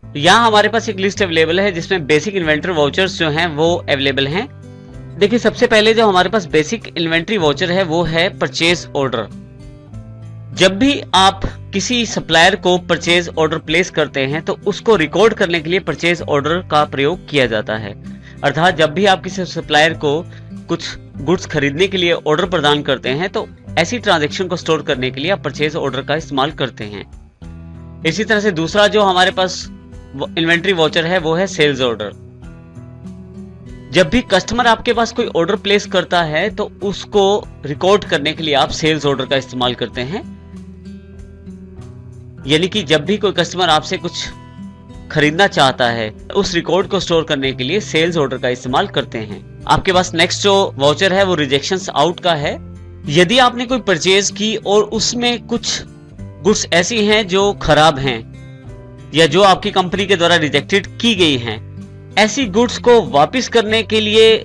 यहाँ हमारे पास एक लिस्ट अवेलेबल है जिसमें बेसिक इन्वेंटरी वाउचर्स जो हैं वो अवेलेबल हैं। देखिए सबसे पहले जो हमारे पास बेसिक इन्वेंटरी वाउचर है वो है परचेज ऑर्डर। जब भी आप किसी सप्लायर को परचेज ऑर्डर प्लेस करते हैं तो उसको रिकॉर्ड करने के लिए परचेज ऑर्डर का प्रयोग किया जाता है। अर्थात जब भी आप किसी सप्लायर को कुछ गुड्स खरीदने के लिए ऑर्डर प्रदान करते हैं तो ऐसी ट्रांजैक्शन को स्टोर करने के लिए आप परचेज ऑर्डर का इस्तेमाल करते हैं। इसी तरह से दूसरा जो हमारे पास इन्वेंटरी वाउचर है वो है सेल्स ऑर्डर। जब भी कस्टमर आपके पास कोई ऑर्डर प्लेस करता है तो उसको रिकॉर्ड करने के लिए आप सेल्स ऑर्डर का इस्तेमाल करते हैं। यानी कि जब भी कोई कस्टमर आपसे कुछ खरीदना चाहता है उस रिकॉर्ड को स्टोर करने के लिए सेल्स ऑर्डर का इस्तेमाल करते हैं। आपके पास नेक्स्ट जो वाउचर है वो रिजेक्शंस आउट का है। यदि आपने कोई परचेज की और उसमें कुछ गुड्स ऐसी हैं जो खराब हैं या जो आपकी कंपनी के द्वारा रिजेक्टेड की गई हैं, ऐसी गुड्स को वापस करने के लिए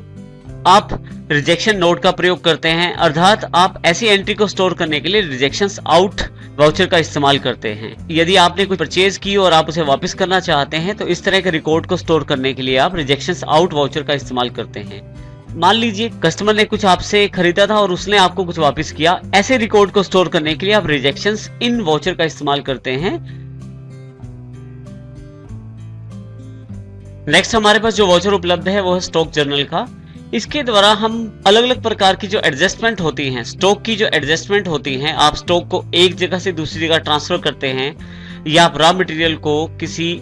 आप रिजेक्शन नोट का प्रयोग करते हैं। अर्थात आप ऐसी एंट्री को स्टोर करने के लिए रिजेक्शंस आउट वाउचर का इस्तेमाल करते हैं। यदि आपने कोई परचेज की और आप उसे वापस करना चाहते हैं तो इस तरह के रिकॉर्ड को स्टोर करने के लिए आप रिजेक्शंस आउट वाउचर का इस्तेमाल करते हैं। मान लीजिए कस्टमर ने कुछ आपसे खरीदा था और उसने आपको कुछ वापस किया, ऐसे रिकॉर्ड को स्टोर करने के लिए आप रिजेक्शंस इन वाउचर का इस्तेमाल करते हैं। नेक्स्ट हमारे पास जो वाउचर उपलब्ध है वो है स्टॉक जर्नल का। इसके द्वारा हम अलग अलग प्रकार की जो एडजस्टमेंट होती हैं, स्टॉक की जो एडजस्टमेंट होती हैं, आप स्टॉक को एक जगह से दूसरी जगह ट्रांसफर करते हैं या आप रॉ मटेरियल को किसी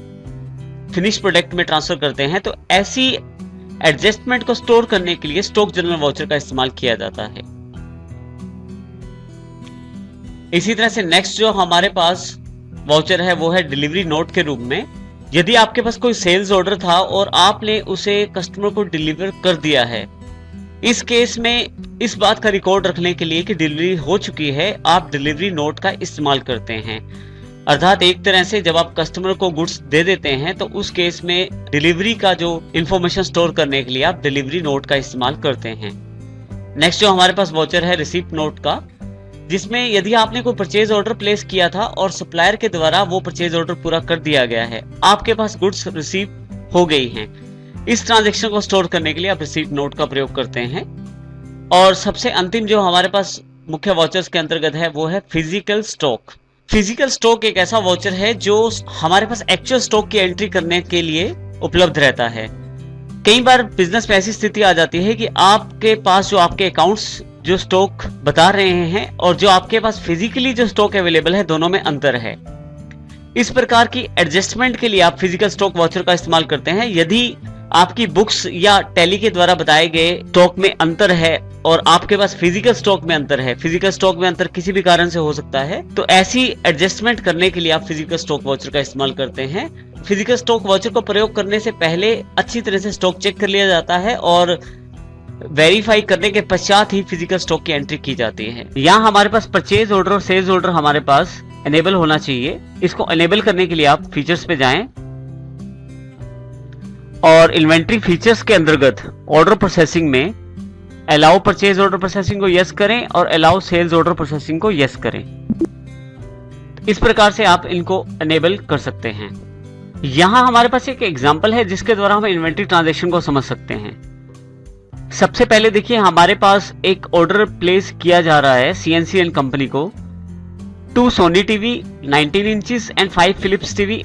फिनिश प्रोडक्ट में ट्रांसफर करते हैं, तो ऐसी एडजस्टमेंट को स्टोर करने के लिए स्टॉक जर्नल वाउचर का इस्तेमाल किया जाता है। इसी तरह से नेक्स्ट जो हमारे पास वाउचर है वो है डिलीवरी नोट के रूप में। यदि आपके पास कोई सेल्स ऑर्डर था और आपने उसे कस्टमर को डिलीवर कर दिया है, इस केस में इस बात का रिकॉर्ड रखने के लिए कि डिलीवरी हो चुकी है, आप डिलीवरी नोट का इस्तेमाल करते हैं। अर्थात एक तरह से जब आप कस्टमर को गुड्स दे देते हैं तो उस केस में डिलीवरी का जो इंफॉर्मेशन स्टोर करने के लिए आप डिलीवरी नोट का इस्तेमाल करते हैं। नेक्स्ट जो हमारे पास वाउचर है रिसीप्ट नोट का, जिसमें यदि आपने कोई परचेज ऑर्डर प्लेस किया था और सप्लायर के द्वारा वो परचेज ऑर्डर पूरा कर दिया गया है, आपके पास गुड्स रिसीव हो गई हैं, इस ट्रांजैक्शन को स्टोर करने के लिए आप रिसीप्ट नोट का प्रयोग करते हैं। और सबसे अंतिम जो हमारे पास मुख्य वाउचर्स के अंतर्गत है वो है फिजिकल स्टॉक। फिजिकल स्टॉक एक ऐसा वाउचर है जो हमारे पास एक्चुअल स्टॉक की एंट्री करने के लिए उपलब्ध रहता है। कई बार बिजनेस में ऐसी स्थिति आ जाती है कि आपके पास जो आपके अकाउंट्स जो स्टॉक बता रहे हैं और जो आपके पास फिजिकली जो स्टॉक अवेलेबल है, दोनों में अंतर है। इस प्रकार की एडजस्टमेंट के लिए आप फिजिकल स्टॉक वाउचर का इस्तेमाल करते हैं। यदि आपकी बुक्स या टैली के द्वारा बताए गए स्टॉक में अंतर है और आपके पास फिजिकल स्टॉक में अंतर है, फिजिकल स्टॉक में अंतर किसी भी कारण से हो सकता है, तो ऐसी एडजस्टमेंट करने के लिए आप फिजिकल स्टॉक वाउचर का इस्तेमाल करते हैं। फिजिकल स्टॉक वाउचर को प्रयोग करने से पहले अच्छी तरह से स्टॉक चेक कर लिया जाता है और वेरीफाई करने के पश्चात ही फिजिकल स्टॉक की एंट्री की जाती है। यहाँ हमारे पास परचेज ऑर्डर और सेल्स ऑर्डर हमारे पास एनेबल होना चाहिए। इसको एनेबल करने के लिए आप फीचर्स पे जाएं और इन्वेंट्री फीचर्स के अंतर्गत ऑर्डर प्रोसेसिंग में अलाउ परचेज ऑर्डर प्रोसेसिंग को यस करें और अलाउ सेल्स ऑर्डर प्रोसेसिंग को यस करें। इस प्रकार से आप इनको एनेबल कर सकते हैं। यहाँ हमारे पास एक एग्जांपल है जिसके द्वारा हम इन्वेंट्री ट्रांजैक्शन को समझ सकते हैं। सबसे पहले देखिए हमारे पास एक ऑर्डर प्लेस किया जा रहा है CNC एंड कंपनी को 2 Sony TV 19 inches and 5 Philips TV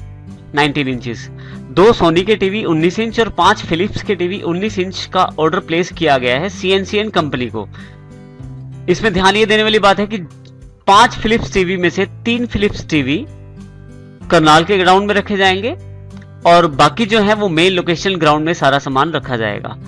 19 inches. 2 Sony के टीवी 19 इंच और 5 फिलिप्स के टीवी 19 इंच का ऑर्डर प्लेस किया गया है CNC एंड कंपनी को। इसमें ध्यान ये देने वाली बात है कि 5 फिलिप्स टीवी में से 3 फिलिप्स टीवी करनाल के ग्राउंड में रखे जाएंगे और बाकी जो है वो मेन लोकेशन ग्राउंड में सारा सामान रखा जाएगा।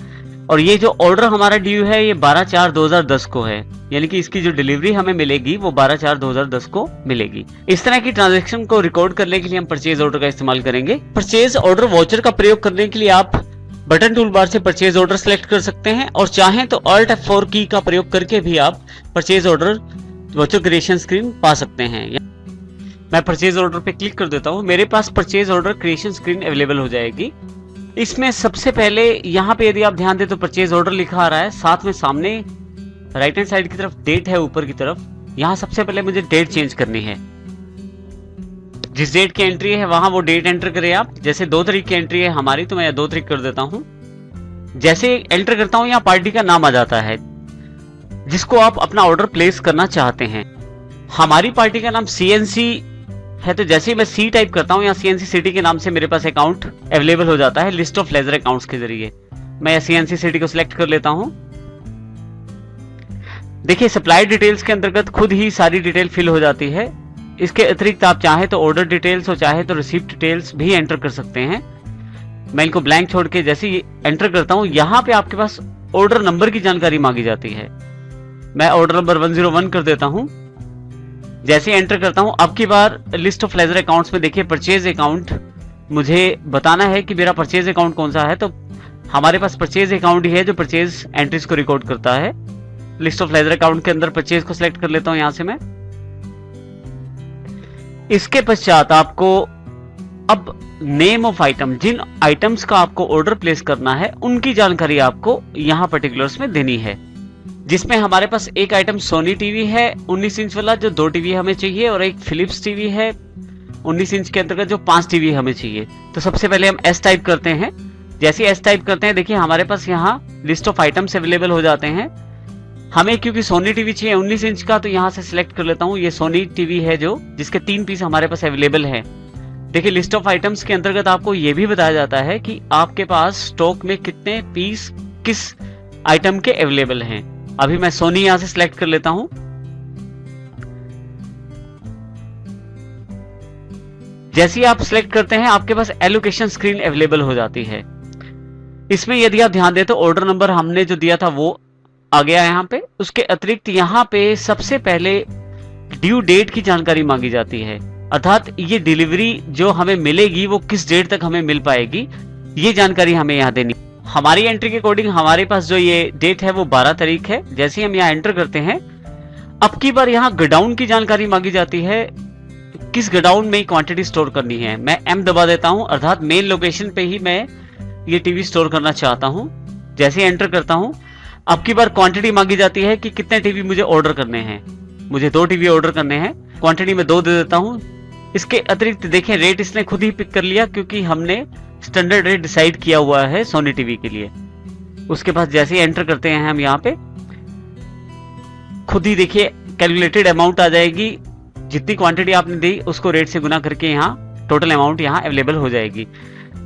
और ये जो ऑर्डर हमारा ड्यू है ये 12/4/2010 को है, यानी कि इसकी जो डिलीवरी हमें मिलेगी वो 12/4/2010 को मिलेगी। इस तरह की ट्रांजैक्शन को रिकॉर्ड करने के लिए हम परचेज ऑर्डर का इस्तेमाल करेंगे। परचेज ऑर्डर वाउचर का प्रयोग करने के लिए आप बटन टूल बार से परचेज ऑर्डर सेलेक्ट कर सकते हैं और चाहें तो Alt F4 की का प्रयोग करके भी आप purchase order voucher creation screen पा सकते हैं। मैं परचेज ऑर्डर पे क्लिक कर देता हूँ, मेरे पास purchase order creation screen available हो जाएगी। इसमें सबसे पहले यहाँ पे यदि आप ध्यान दें तो परचेज ऑर्डर लिखा आ रहा है, साथ में सामने राइट हैंड साइड की तरफ डेट है ऊपर की तरफ। यहाँ सबसे पहले मुझे डेट चेंज करनी है। जिस डेट की एंट्री है वहां वो डेट एंटर करें आप। जैसे 2 तारीख की एंट्री है हमारी, तो मैं 2 तारीख कर देता हूं। जैसे एंटर करता हूं, यहाँ पार्टी का नाम आ जाता है जिसको आप अपना ऑर्डर प्लेस करना चाहते हैं। हमारी पार्टी का नाम CNC है, तो जैसे ही मैं C टाइप करता हूं, यहाँ CNC सिटी के नाम से मेरे पास अकाउंट अवेलेबल हो जाता है लिस्ट ऑफ लेजर अकाउंट्स के जरिए। मैं CNC सिटी को सिलेक्ट कर लेता हूं। देखिए सप्लाई डिटेल्स के अंतर्गत खुद ही सारी डिटेल फिल हो जाती है। इसके अतिरिक्त आप चाहे तो ऑर्डर डिटेल्स और चाहे तो रिसीप्ट डिटेल्स भी एंटर कर सकते हैं। मैं इनको ब्लैंक छोड़ के जैसे ही एंटर करता हूं, यहाँ पे आपके पास ऑर्डर नंबर की जानकारी मांगी जाती है। मैं ऑर्डर नंबर 101 कर देता हूं। जैसे ही एंटर करता हूं, अब की बार लिस्ट ऑफ लेजर अकाउंट्स में देखिए परचेज अकाउंट मुझे बताना है कि मेरा परचेज अकाउंट कौन सा है। तो हमारे पास परचेज अकाउंट ही है जो परचेज एंट्रीज को रिकॉर्ड करता है। लिस्ट ऑफ लेजर अकाउंट के अंदर परचेज को सिलेक्ट कर लेता हूं यहां से मैं। इसके पश्चात आपको अब नेम ऑफ आइटम, जिन आइटम्स का आपको ऑर्डर प्लेस करना है उनकी जानकारी आपको यहां पर्टिकुलर्स में देनी है। जिसमें हमारे पास एक आइटम सोनी टीवी है 19 इंच वाला जो 2 टीवी हमें चाहिए, और एक फिलिप्स टीवी है 19 इंच के अंतर्गत जो 5 टीवी हमें चाहिए। तो सबसे पहले हम S टाइप करते हैं। जैसे S टाइप करते हैं, देखिए हमारे पास यहाँ लिस्ट ऑफ आइटम्स अवेलेबल हो जाते हैं। हमें क्योंकि सोनी टीवी चाहिए 19 इंच का, तो यहाँ से सिलेक्ट कर लेता हूँ। ये सोनी टीवी है जो जिसके 3 पीस हमारे पास अवेलेबल है। देखिए लिस्ट ऑफ आइटम्स के अंतर्गत आपको ये भी बताया जाता है कि आपके पास स्टॉक में कितने पीस किस आइटम के अवेलेबल हैं। अभी मैं सोनी यहां से सिलेक्ट कर लेता हूं। जैसे ही आप सिलेक्ट करते हैं, आपके पास एलोकेशन स्क्रीन अवेलेबल हो जाती है। इसमें यदि आप ध्यान दें तो ऑर्डर नंबर हमने जो दिया था वो आ गया यहां पे। उसके अतिरिक्त यहां पे सबसे पहले ड्यू डेट की जानकारी मांगी जाती है, अर्थात ये डिलीवरी जो हमें मिलेगी वो किस डेट तक हमें मिल पाएगी, ये जानकारी हमें यहाँ देनी। हमारी एंट्री के अकॉर्डिंग हमारे पास जो ये डेट है वो 12 तारीख है। जैसे ही हम यहाँ एंटर करते हैं, अब की बार यहाँ गोडाउन की जानकारी मांगी जाती है, किस गोडाउन में क्वांटिटी स्टोर करनी है। मैं M दबा देता हूं, अर्थात मेन लोकेशन पे ही मैं ये टीवी स्टोर करना चाहता हूं। जैसे ही एंटर करता हूं, अब की बार क्वांटिटी मांगी जाती है कि कितने टीवी मुझे ऑर्डर करने हैं। मुझे 2 टीवी ऑर्डर करने हैं, क्वांटिटी में 2 दे देता हूं। इसके अतिरिक्त देखें रेट इसने खुद ही पिक कर लिया, क्योंकि हमने स्टैंडर्ड रेट डिसाइड किया हुआ है सोनी टीवी के लिए। उसके बाद जैसे ही एंटर करते हैं हम यहाँ पे, खुद ही देखिए कैलकुलेटेड अमाउंट आ जाएगी। जितनी क्वांटिटी आपने दी उसको रेट से गुना करके यहाँ टोटल अमाउंट यहाँ अवेलेबल हो जाएगी।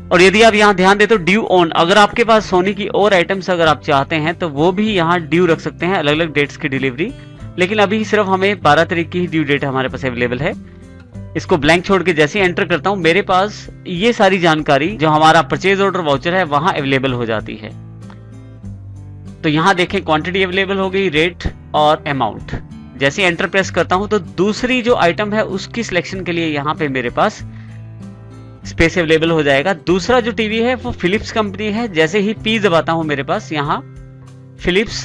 और यदि आप यहाँ ध्यान दें तो ड्यू ऑन, अगर आपके पास सोनी की और आइटम्स अगर आप चाहते हैं तो वो भी यहाँ ड्यू रख सकते हैं, अलग अलग डेट्स की डिलीवरी। लेकिन अभी सिर्फ हमें 12 तारीख की ही ड्यू डेट हमारे पास अवेलेबल है। इसको ब्लैंक छोड़ के जैसे ही एंटर करता हूं, मेरे पास ये सारी जानकारी जो हमारा परचेज ऑर्डर वाउचर है वहां अवेलेबल हो जाती है। तो यहां देखें क्वांटिटी अवेलेबल हो गई, रेट और अमाउंट। जैसे ही एंटर प्रेस करता हूं तो दूसरी जो आइटम है उसकी सिलेक्शन के लिए यहां पे मेरे पास स्पेस अवेलेबल हो जाएगा। दूसरा जो टीवी है वो फिलिप्स कंपनी है। जैसे ही P दबाता हूं, मेरे पास यहाँ फिलिप्स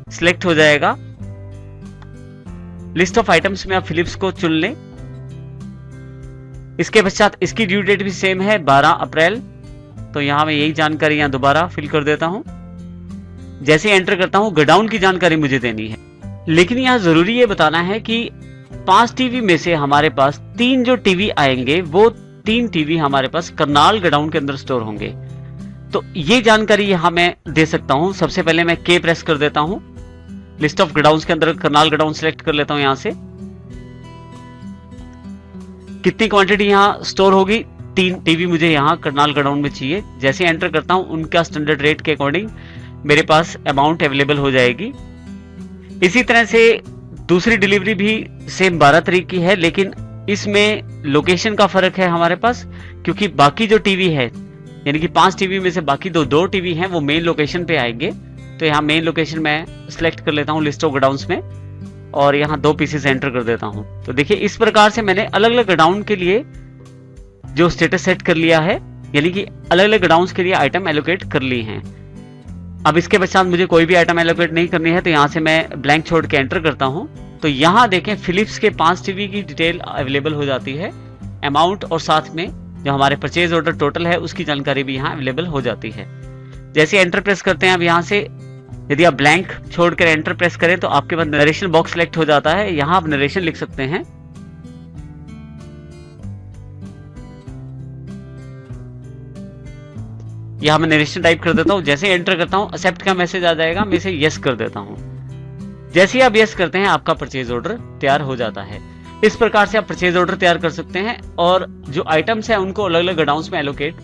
सिलेक्ट हो जाएगा। लिस्ट ऑफ आइटम्स में आप फिलिप्स को चुन लें। इसके पश्चात इसकी ड्यू डेट भी सेम है 12 अप्रैल। तो यहां मैं यही जानकारी यहां दोबारा फिल कर देता हूं। जैसे एंटर करता हूं, गोडाउन की जानकारी मुझे देनी है। लेकिन यहां जरूरी ये बताना है कि 5 टीवी में से हमारे पास 3 जो टीवी आएंगे वो 3 टीवी हमारे पास करनाल गोडाउन के अंदर स्टोर होंगे। तो ये जानकारी यहां मैं दे सकता हूं। सबसे पहले मैं K प्रेस कर देता हूं। लिस्ट ऑफ गोडाउन्स के अंदर करनाल गोडाउन सेलेक्ट कर लेता हूं। यहां से कितनी क्वांटिटी यहाँ स्टोर होगी, 3 टीवी मुझे यहाँ करनाल गोडाउन में चाहिए। जैसे एंटर करता हूँ, उनका स्टैंडर्ड रेट के अकॉर्डिंग मेरे पास अमाउंट अवेलेबल हो जाएगी। इसी तरह से दूसरी डिलीवरी भी सेम 12 तारीख की है, लेकिन इसमें लोकेशन का फर्क है हमारे पास, क्योंकि बाकी जो टीवी है यानी कि 5 टीवी में से बाकी 2 टीवी हैं वो मेन लोकेशन पे आएंगे। तो यहाँ मेन लोकेशन मैं सिलेक्ट कर लेता हूँ लिस्ट ऑफ गोडाउन्स में, और यहाँ 2 पीसेस एंटर कर देता हूं। तो देखिए इस प्रकार से मैंने अलग अलग गोडाउन के लिए जो स्टेटस सेट कर लिया है, यानी कि अलग अलग गोडाउन्स के लिए आइटम एलोकेट कर ली हैं। अब इसके पश्चात मुझे कोई भी आइटम एलोकेट नहीं करनी है, तो यहाँ से मैं ब्लैंक छोड़ के एंटर करता हूं। तो यहाँ देखें फिलिप्स के 5 टीवी की डिटेल अवेलेबल हो जाती है, अमाउंट और साथ में जो हमारे परचेज ऑर्डर टोटल है उसकी जानकारी भी यहाँ अवेलेबल हो जाती है। जैसे एंटर प्रेस करते हैं, अब यहाँ से यदि आप ब्लैंक छोड़कर एंटर प्रेस करें तो आपके पास नरेशन बॉक्स सिलेक्ट हो जाता है। यहां आप नरेशन लिख सकते हैं। यहाँ मैं नरेशन टाइप कर देता हूँ, जैसे एंटर करता हूँ एक्सेप्ट का मैसेज आ जाएगा, मैं इसे यस कर देता हूँ। जैसे ही आप यस करते हैं आपका परचेज ऑर्डर तैयार हो जाता है। इस प्रकार से आप परचेज ऑर्डर तैयार कर सकते हैं और जो आइटम्स हैं उनको अलग अलग गोडाउन्स में एलोकेट